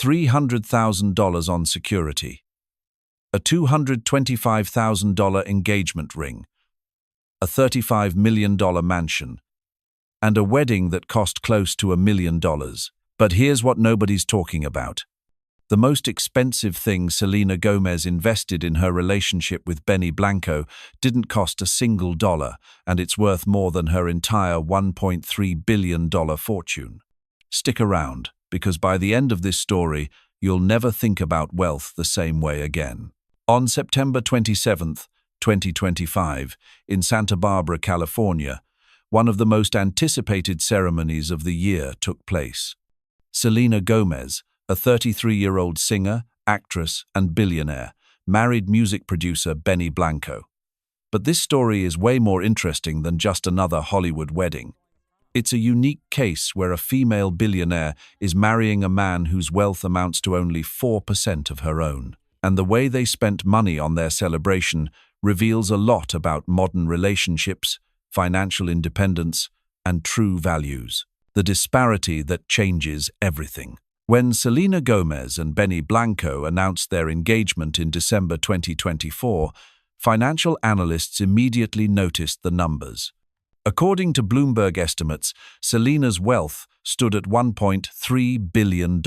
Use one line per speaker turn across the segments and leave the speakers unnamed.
$300,000 on security, a $225,000 engagement ring, a $35 million mansion, and a wedding that cost close to $1 million. But here's what nobody's talking about. The most expensive thing Selena Gomez invested in her relationship with Benny Blanco didn't cost a single dollar, and it's worth more than her entire $1.3 billion fortune. Stick around, because by the end of this story, you'll never think about wealth the same way again. On September 27, 2025, in Santa Barbara, California, one of the most anticipated ceremonies of the year took place. Selena Gomez, a 33-year-old singer, actress, and billionaire, married music producer Benny Blanco. But this story is way more interesting than just another Hollywood wedding. It's a unique case where a female billionaire is marrying a man whose wealth amounts to only 4% of her own. And the way they spent money on their celebration reveals a lot about modern relationships, financial independence, and true values. The disparity that changes everything. When Selena Gomez and Benny Blanco announced their engagement in December 2024, financial analysts immediately noticed the numbers. According to Bloomberg estimates, Selena's wealth stood at $1.3 billion.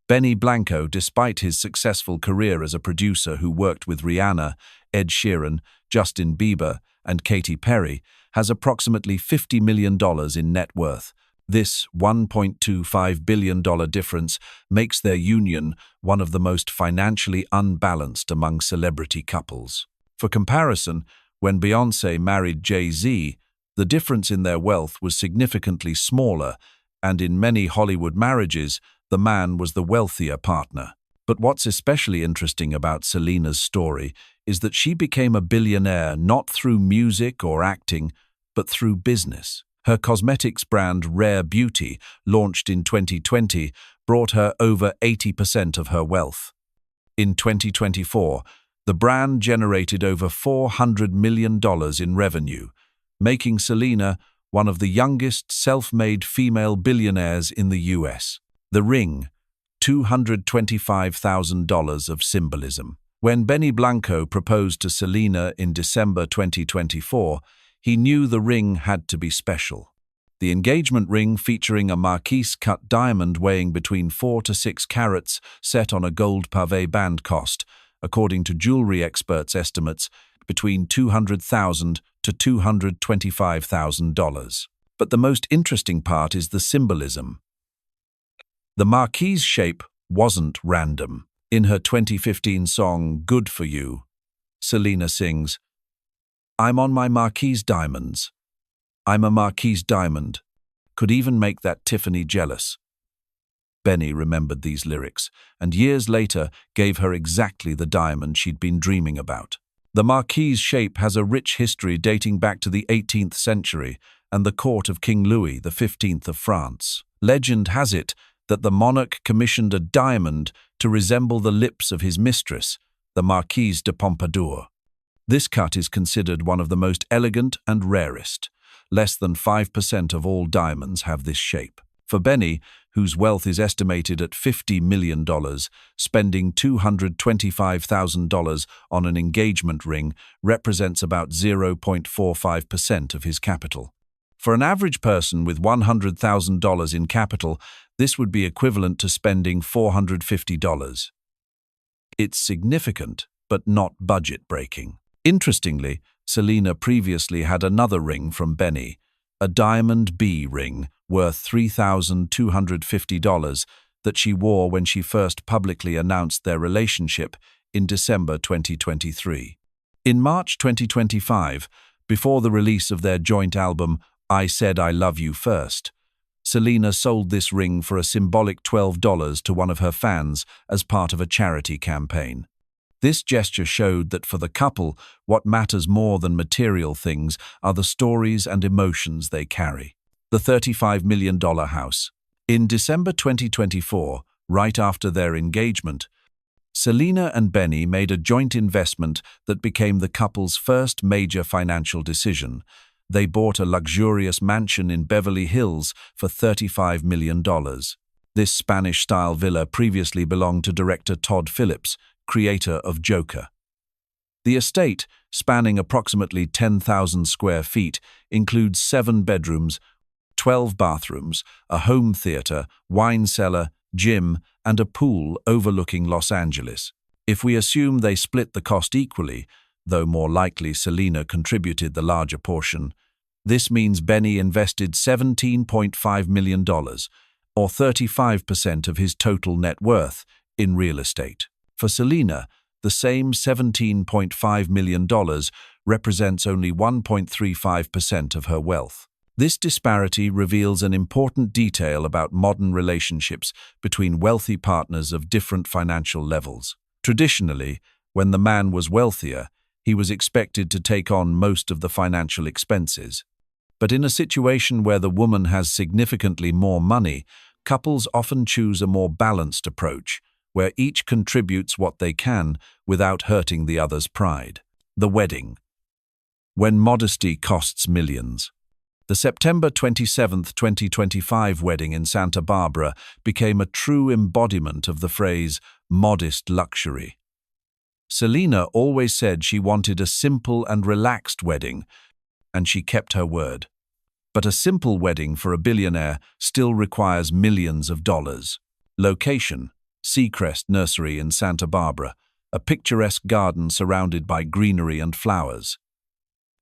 Benny Blanco, despite his successful career as a producer who worked with Rihanna, Ed Sheeran, Justin Bieber, and Katy Perry, has approximately $50 million in net worth. This $1.25 billion difference makes their union one of the most financially unbalanced among celebrity couples. For comparison, when Beyoncé married Jay-Z, the difference in their wealth was significantly smaller, and in many Hollywood marriages, the man was the wealthier partner. But what's especially interesting about Selena's story is that she became a billionaire not through music or acting, but through business. Her cosmetics brand Rare Beauty, launched in 2020, brought her over 80% of her wealth. In 2024, the brand generated over $400 million in revenue, making Selena one of the youngest self-made female billionaires in the US. The ring, $225,000 of symbolism. When Benny Blanco proposed to Selena in December 2024, he knew the ring had to be special. The engagement ring, featuring a marquise-cut diamond weighing between 4 to 6 carats, set on a gold pavé band, cost, according to jewelry experts' estimates, between $200,000 to $225,000. But the most interesting part is the symbolism. The marquise shape wasn't random. In her 2015 song, Good For You, Selena sings, "I'm on my marquise diamonds. I'm a marquise diamond. Could even make that Tiffany jealous." Benny remembered these lyrics, and years later gave her exactly the diamond she'd been dreaming about. The marquise shape has a rich history dating back to the 18th century and the court of King Louis XV of France. Legend has it that the monarch commissioned a diamond to resemble the lips of his mistress, the Marquise de Pompadour. This cut is considered one of the most elegant and rarest. Less than 5% of all diamonds have this shape. For Benny, whose wealth is estimated at $50 million, spending $225,000 on an engagement ring represents about 0.45% of his capital. For an average person with $100,000 in capital, this would be equivalent to spending $450. It's significant, but not budget-breaking. Interestingly, Selena previously had another ring from Benny, a Diamond B ring worth $3,250 that she wore when she first publicly announced their relationship in December 2023. In March 2025, before the release of their joint album, I Said I Love You First, Selena sold this ring for a symbolic $12 to one of her fans as part of a charity campaign. This gesture showed that for the couple, what matters more than material things are the stories and emotions they carry. The $35 million house. In December 2024, right after their engagement, Selena and Benny made a joint investment that became the couple's first major financial decision. They bought a luxurious mansion in Beverly Hills for $35 million. This Spanish-style villa previously belonged to director Todd Phillips, creator of Joker. The estate, spanning approximately 10,000 square feet, includes 7 bedrooms, 12 bathrooms, a home theater, wine cellar, gym, and a pool overlooking Los Angeles. If we assume they split the cost equally, though more likely Selena contributed the larger portion, this means Benny invested $17.5 million, or 35% of his total net worth, in real estate. For Selena, the same $17.5 million represents only 1.35% of her wealth. This disparity reveals an important detail about modern relationships between wealthy partners of different financial levels. Traditionally, when the man was wealthier, he was expected to take on most of the financial expenses. But in a situation where the woman has significantly more money, couples often choose a more balanced approach, where each contributes what they can without hurting the other's pride. The wedding. When modesty costs millions. The September 27, 2025 wedding in Santa Barbara became a true embodiment of the phrase modest luxury. Selena always said she wanted a simple and relaxed wedding, and she kept her word. But a simple wedding for a billionaire still requires millions of dollars. Location: Seacrest Nursery in Santa Barbara, a picturesque garden surrounded by greenery and flowers.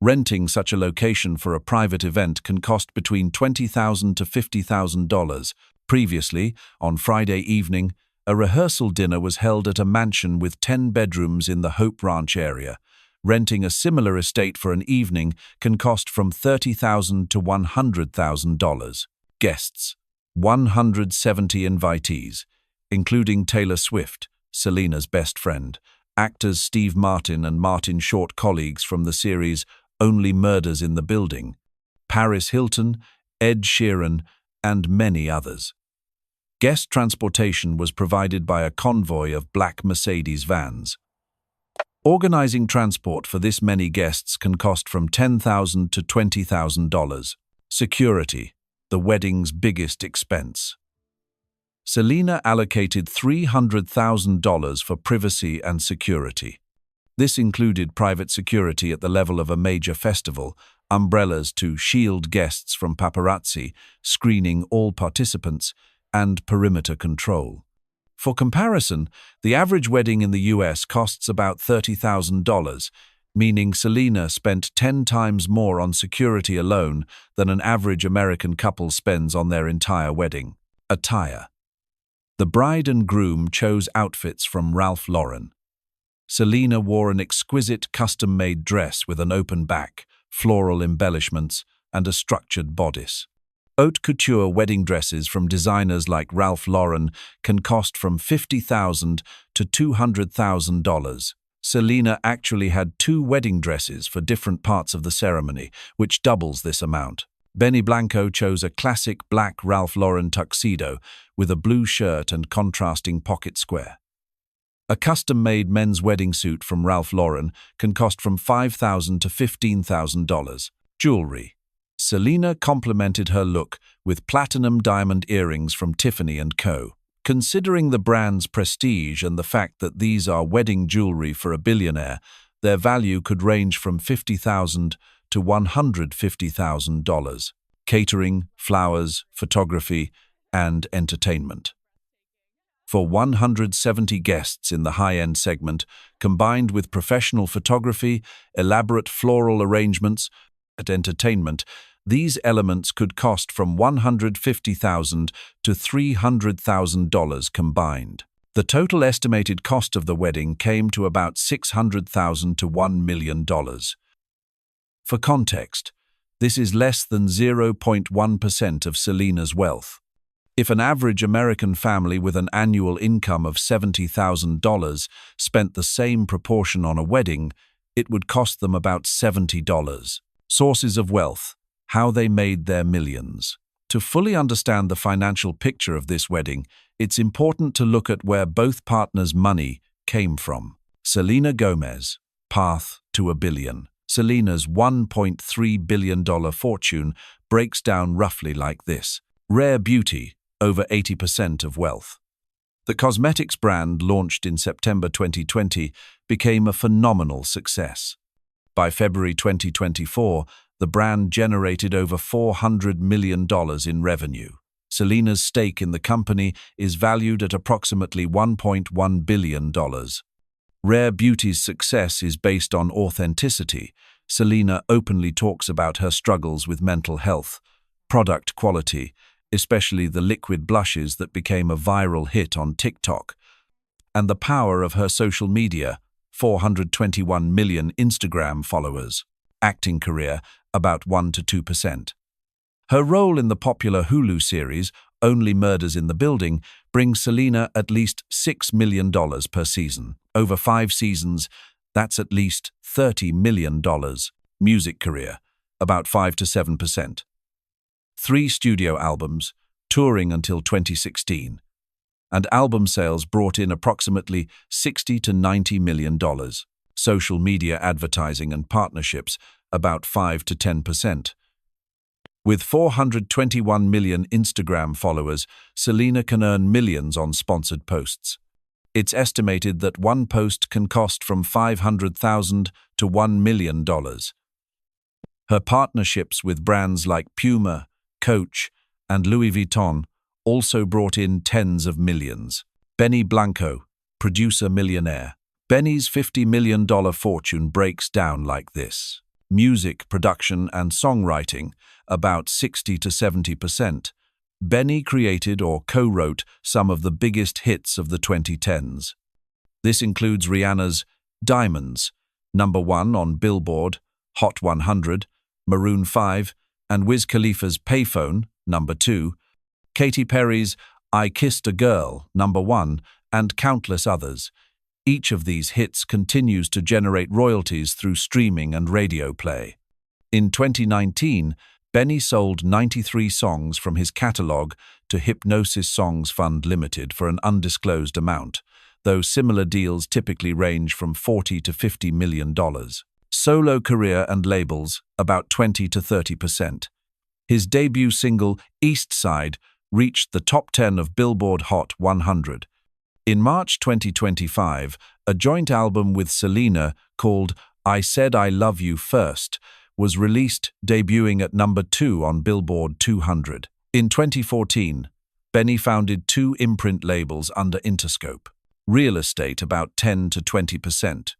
Renting such a location for a private event can cost between $20,000 to $50,000. Previously, on Friday evening, a rehearsal dinner was held at a mansion with 10 bedrooms in the Hope Ranch area. Renting a similar estate for an evening can cost from $30,000 to $100,000. Guests: 170 invitees, including Taylor Swift, Selena's best friend, actors Steve Martin and Martin Short, colleagues from the series Only Murders in the Building, Paris Hilton, Ed Sheeran, and many others. Guest transportation was provided by a convoy of black Mercedes vans. Organizing transport for this many guests can cost from $10,000 to $20,000. Security: the wedding's biggest expense. Selena allocated $300,000 for privacy and security. This included private security at the level of a major festival, umbrellas to shield guests from paparazzi, screening all participants, and perimeter control. For comparison, the average wedding in the US costs about $30,000, meaning Selena spent 10 times more on security alone than an average American couple spends on their entire wedding. Attire. The bride and groom chose outfits from Ralph Lauren. Selena wore an exquisite custom-made dress with an open back, floral embellishments, and a structured bodice. Haute couture wedding dresses from designers like Ralph Lauren can cost from $50,000 to $200,000. Selena actually had 2 wedding dresses for different parts of the ceremony, which doubles this amount. Benny Blanco chose a classic black Ralph Lauren tuxedo with a blue shirt and contrasting pocket square. A custom-made men's wedding suit from Ralph Lauren can cost from $5,000 to $15,000. Jewelry. Selena complemented her look with platinum diamond earrings from Tiffany & Co. Considering the brand's prestige and the fact that these are wedding jewelry for a billionaire, their value could range from $50,000 to $150,000. Catering, flowers, photography, and entertainment. For 170 guests in the high-end segment, combined with professional photography, elaborate floral arrangements, and entertainment, these elements could cost from $150,000 to $300,000 combined. The total estimated cost of the wedding came to about $600,000 to $1 million. For context, this is less than 0.1% of Selena's wealth. If an average American family with an annual income of $70,000 spent the same proportion on a wedding, it would cost them about $70. Sources of wealth: how they made their millions. To fully understand the financial picture of this wedding, it's important to look at where both partners' money came from. Selena Gomez, path to $1 billion. Selena's $1.3 billion fortune breaks down roughly like this. Rare beauty, over 80% of wealth. The cosmetics brand, launched in September 2020, became a phenomenal success. By February 2024, the brand generated over $400 million in revenue. Selena's stake in the company is valued at approximately $1.1 billion. Rare Beauty's success is based on authenticity. Selena openly talks about her struggles with mental health, product quality, especially the liquid blushes that became a viral hit on TikTok, and the power of her social media, 421 million Instagram followers, acting career, about 1 to 2%. Her role in the popular Hulu series, Only Murders in the Building, brings Selena at least $6 million per season. Over 5 seasons, that's at least $30 million. Music career, about 5 to 7%. 3 studio albums, touring until 2016. And album sales brought in approximately $60 to $90 million. Social media advertising and partnerships, about 5 to 10%. With 421 million Instagram followers, Selena can earn millions on sponsored posts. It's estimated that one post can cost from $500,000 to $1 million. Her partnerships with brands like Puma, Coach, and Louis Vuitton also brought in tens of millions. Blanco, producer millionaire. Benny's $50 million fortune breaks down like this. Music, production, and songwriting, about 60 to 70%. Benny created or co-wrote some of the biggest hits of the 2010s. This includes Rihanna's Diamonds, #1 on Billboard, Hot 100, Maroon 5, and Wiz Khalifa's Payphone, #2, Katy Perry's I Kissed a Girl, #1, and countless others. Each of these hits continues to generate royalties through streaming and radio play. In 2019, Benny sold 93 songs from his catalog to Hypnosis Songs Fund Limited for an undisclosed amount, though similar deals typically range from $40 to $50 million. Solo career and labels, about 20 to 30%. His debut single, East Side, reached the top 10 of Billboard Hot 100. In March 2025, a joint album with Selena called I Said I Love You First was released, debuting at #2 on Billboard 200. In 2014, Benny founded 2 imprint labels under Interscope. Real estate, about 10 to 20%.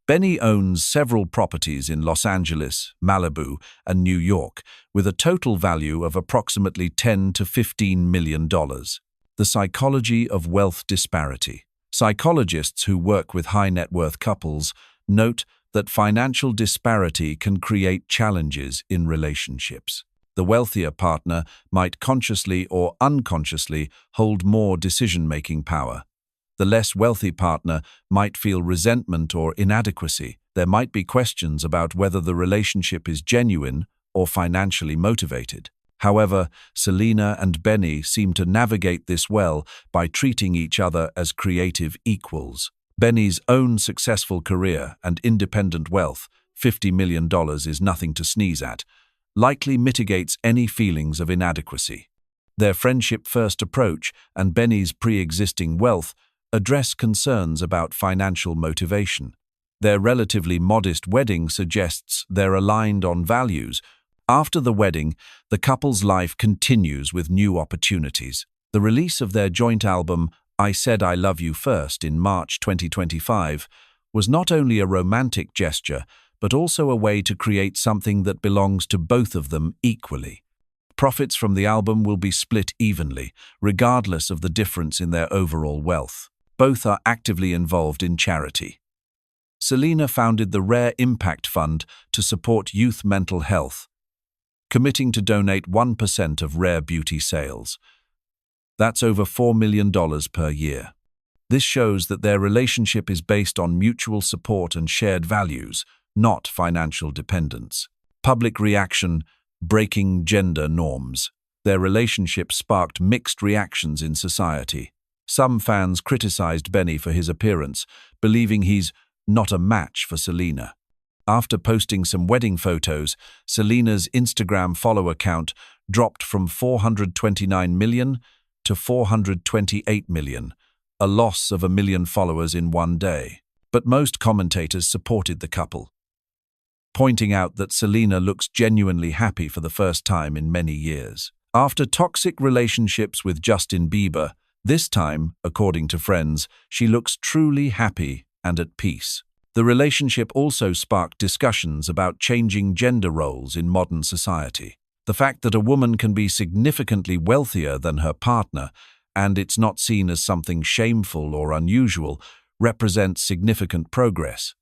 Benny owns several properties in Los Angeles, Malibu, and New York, with a total value of approximately $10 to $15 million. The psychology of wealth disparity. Psychologists who work with high-net-worth couples note that financial disparity can create challenges in relationships. The wealthier partner might consciously or unconsciously hold more decision-making power. The less wealthy partner might feel resentment or inadequacy. There might be questions about whether the relationship is genuine or financially motivated. However, Selena and Benny seem to navigate this well by treating each other as creative equals. Benny's own successful career and independent wealth, $50 million is nothing to sneeze at, likely mitigates any feelings of inadequacy. Their friendship-first approach and Benny's pre-existing wealth address concerns about financial motivation. Their relatively modest wedding suggests they're aligned on values. After the wedding, the couple's life continues with new opportunities. The release of their joint album, I Said I Love You First, in March 2025, was not only a romantic gesture, but also a way to create something that belongs to both of them equally. Profits from the album will be split evenly, regardless of the difference in their overall wealth. Both are actively involved in charity. Selena founded the Rare Impact Fund to support youth mental health, committing to donate 1% of Rare Beauty sales. That's over $4 million per year. This shows that their relationship is based on mutual support and shared values, not financial dependence. Public reaction: breaking gender norms. Their relationship sparked mixed reactions in society. Some fans criticized Benny for his appearance, believing he's not a match for Selena. After posting some wedding photos, Selena's Instagram follower count dropped from 429 million to 428 million, a loss of 1 million followers in one day. But most commentators supported the couple, pointing out that Selena looks genuinely happy for the first time in many years. After toxic relationships with Justin Bieber, this time, according to friends, she looks truly happy and at peace. The relationship also sparked discussions about changing gender roles in modern society. The fact that a woman can be significantly wealthier than her partner, and it's not seen as something shameful or unusual, represents significant progress.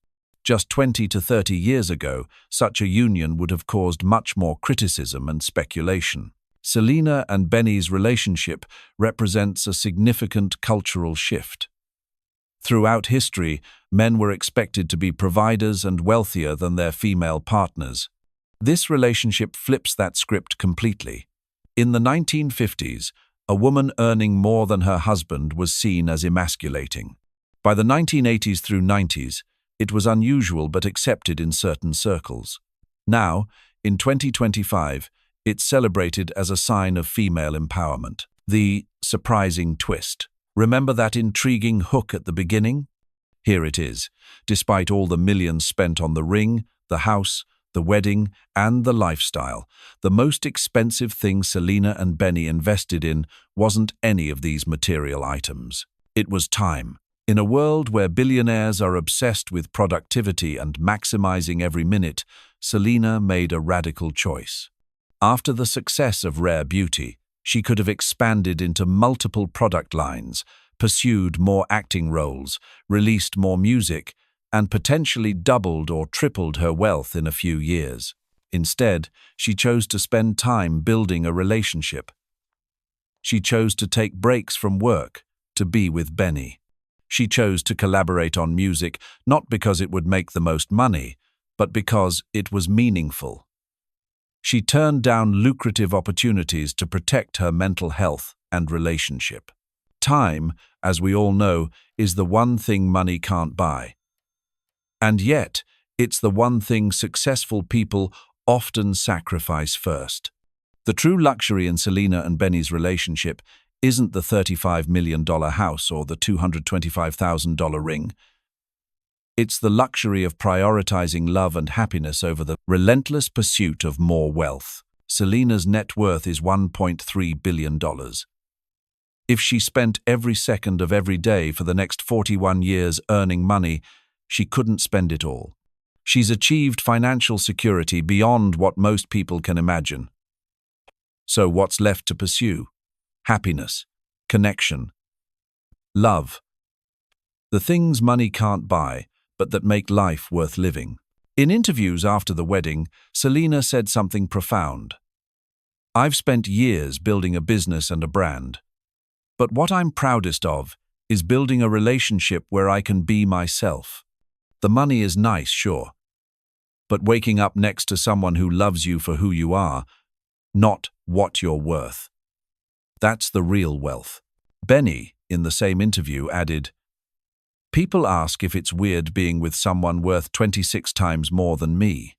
Just 20 to 30 years ago, such a union would have caused much more criticism and speculation. Selena and Benny's relationship represents a significant cultural shift. Throughout history, men were expected to be providers and wealthier than their female partners. This relationship flips that script completely. In the 1950s, a woman earning more than her husband was seen as emasculating. By the 1980s through 90s, it was unusual but accepted in certain circles. Now, in 2025, it's celebrated as a sign of female empowerment. The surprising twist. Remember that intriguing hook at the beginning? Here it is. Despite all the millions spent on the ring, the house, the wedding, and the lifestyle, the most expensive thing Selena and Benny invested in wasn't any of these material items. It was time. In a world where billionaires are obsessed with productivity and maximizing every minute, Selena made a radical choice. After the success of Rare Beauty, she could have expanded into multiple product lines, pursued more acting roles, released more music, and potentially doubled or tripled her wealth in a few years. Instead, she chose to spend time building a relationship. She chose to take breaks from work to be with Benny. She chose to collaborate on music not because it would make the most money, but because it was meaningful. She turned down lucrative opportunities to protect her mental health and relationship. Time, as we all know, is the one thing money can't buy. And yet, it's the one thing successful people often sacrifice first. The true luxury in Selena and Benny's relationship isn't the $35 million house or the $225,000 ring. It's the luxury of prioritizing love and happiness over the relentless pursuit of more wealth. Selena's net worth is $1.3 billion. If she spent every second of every day for the next 41 years earning money, she couldn't spend it all. She's achieved financial security beyond what most people can imagine. So what's left to pursue? Happiness, connection, love. The things money can't buy, but that make life worth living. In interviews after the wedding, Selena said something profound. "I've spent years building a business and a brand. But what I'm proudest of is building a relationship where I can be myself. The money is nice, sure. But waking up next to someone who loves you for who you are, not what you're worth. That's the real wealth." Benny, in the same interview, added, "People ask if it's weird being with someone worth 26 times more than me.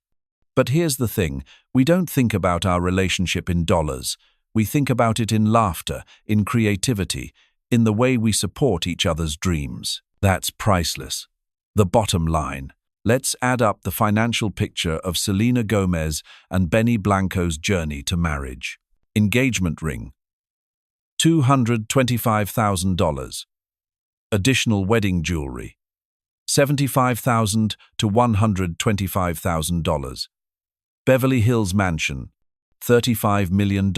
But here's the thing, we don't think about our relationship in dollars. We think about it in laughter, in creativity, in the way we support each other's dreams. That's priceless." The bottom line. Let's add up the financial picture of Selena Gomez and Benny Blanco's journey to marriage. Engagement ring, $225,000. Additional wedding jewelry, $75,000 to $125,000. Beverly Hills mansion, $35 million.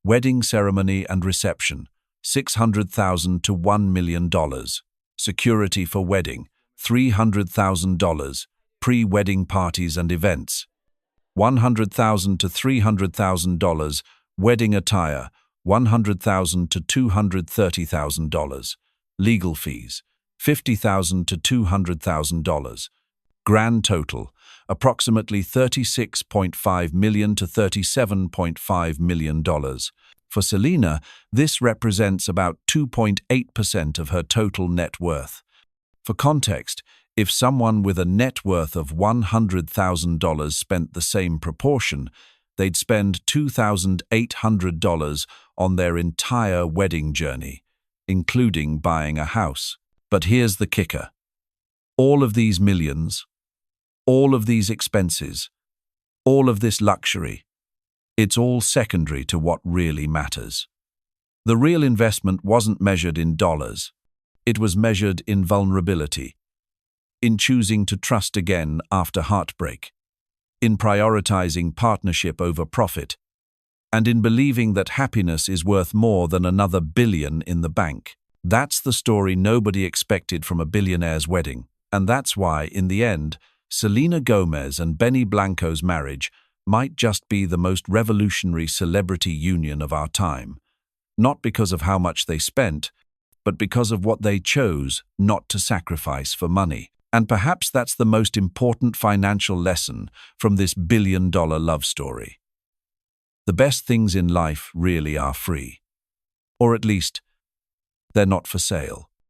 Wedding ceremony and reception, $600,000 to $1 million. Security for wedding, $300,000. Pre-wedding parties and events, $100,000 to $300,000. Wedding attire, $100,000 to $230,000. Legal fees, $50,000 to $200,000. Grand total, approximately $36.5 million to $37.5 million. For Selena, this represents about 2.8% of her total net worth. For context, if someone with a net worth of $100,000 spent the same proportion, they'd spend $2,800 on their entire wedding journey, including buying a house. But here's the kicker. All of these millions, all of these expenses, all of this luxury, it's all secondary to what really matters. The real investment wasn't measured in dollars. It was measured in vulnerability, in choosing to trust again after heartbreak, in prioritizing partnership over profit, and in believing that happiness is worth more than another billion in the bank. That's the story nobody expected from a billionaire's wedding. And that's why, in the end, Selena Gomez and Benny Blanco's marriage might just be the most revolutionary celebrity union of our time. Not because of how much they spent, but because of what they chose not to sacrifice for money. And perhaps that's the most important financial lesson from this billion-dollar love story. The best things in life really are free. Or at least, they're not for sale.